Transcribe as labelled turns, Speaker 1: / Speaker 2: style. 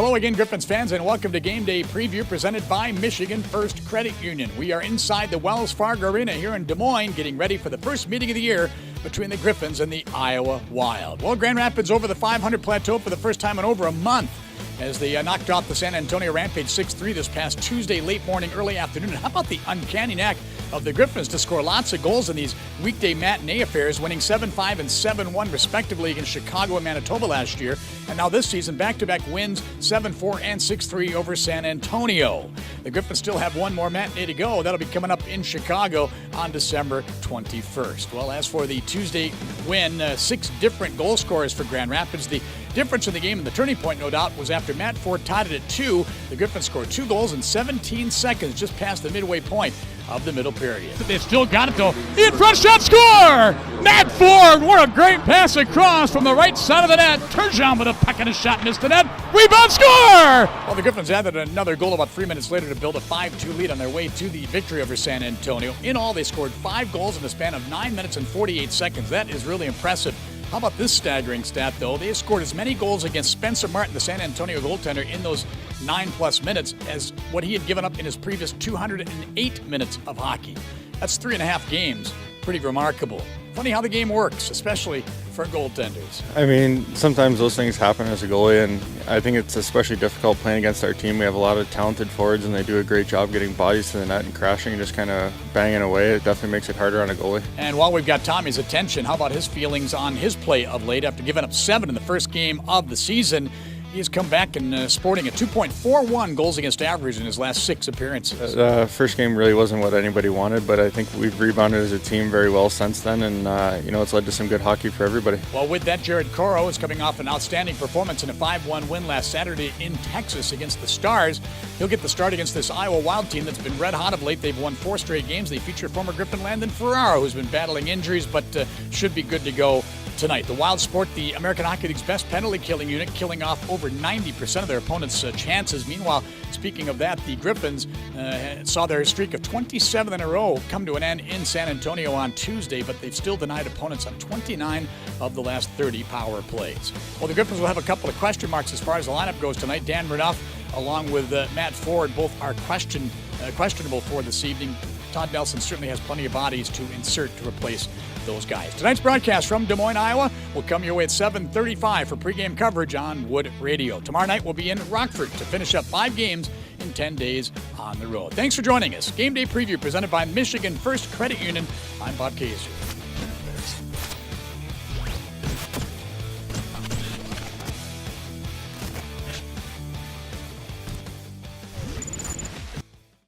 Speaker 1: hello again, Griffins fans, and welcome to Game Day Preview presented by Michigan First Credit Union. We are inside the Wells Fargo Arena here in Des Moines, getting ready for the first meeting of the year between the Griffins and the Iowa Wild. Well, Grand Rapids over the 500 plateau for the first time in over a month as they knocked off the San Antonio Rampage 6-3 this past Tuesday, late morning, early afternoon. And how about the uncanny knack of the Griffins to score lots of goals in these weekday matinee affairs, winning 7-5 and 7-1 respectively against Chicago and Manitoba last year. And now this season, back-to-back wins, 7-4 and 6-3 over San Antonio. The Griffins still have one more matinee to go. That'll be coming up in Chicago on December 21st. Well, as for the Tuesday win, 6 different goal scorers for Grand Rapids. The difference in the game and the turning point, no doubt, was after Matt Ford tied it at 2. The Griffins scored 2 goals in 17 seconds, just past the midway point of the middle period.
Speaker 2: They've still got it, though. In front shot, score! Matt Ford, what a great pass across from the right side of the net. Turns down with a puck and a shot, missed the net. Rebound, score!
Speaker 1: Well, the Griffins added another goal about 3 minutes later to build a 5-2 lead on their way to the victory over San Antonio. In all, they scored 5 goals in the span of 9 minutes and 48 seconds. That is really impressive. How about this staggering stat, though? They have scored as many goals against Spencer Martin, the San Antonio goaltender, in those 9+ minutes as what he had given up in his previous 208 minutes of hockey. That's 3.5 games. Pretty remarkable. Funny how the game works, especially for goaltenders.
Speaker 3: I mean, sometimes those things happen as a goalie, and I think it's especially difficult playing against our team. We have a lot of talented forwards, and they do a great job getting bodies to the net and crashing and just kind of banging away. It definitely makes it harder on a goalie.
Speaker 1: And while we've got Tommy's attention, how about his feelings on his play of late after giving up 7 in the first game of the season? He has come back and sporting a 2.41 goals against average in his last 6 appearances.
Speaker 3: First game really wasn't what anybody wanted, but I think we've rebounded as a team very well since then, and it's led to some good hockey for everybody.
Speaker 1: Well, with that, Jared Coro is coming off an outstanding performance in a 5-1 win last Saturday in Texas against the Stars. He'll get the start against this Iowa Wild team that's been red hot of late. They've won 4 straight games. They feature former Griffin Landon Ferraro, who's been battling injuries, but should be good to go tonight. The Wild sport the American Hockey League's best penalty killing unit, killing off over 90% of their opponents' chances. Meanwhile, speaking of that, the Griffins saw their streak of 27 in a row come to an end in San Antonio on Tuesday, but they've still denied opponents on 29 of the last 30 power plays. Well, the Griffins will have a couple of question marks as far as the lineup goes tonight. Dan Renouf, along with Matt Ford, both are questionable for this evening. Todd Nelson certainly has plenty of bodies to insert to replace those guys. Tonight's broadcast from Des Moines, Iowa will come your way at 7:35 for pregame coverage on Wood Radio. Tomorrow night we'll be in Rockford to finish up 5 games in 10 days on the road. Thanks for joining us. Game Day Preview presented by Michigan First Credit Union. I'm Bob Kaser.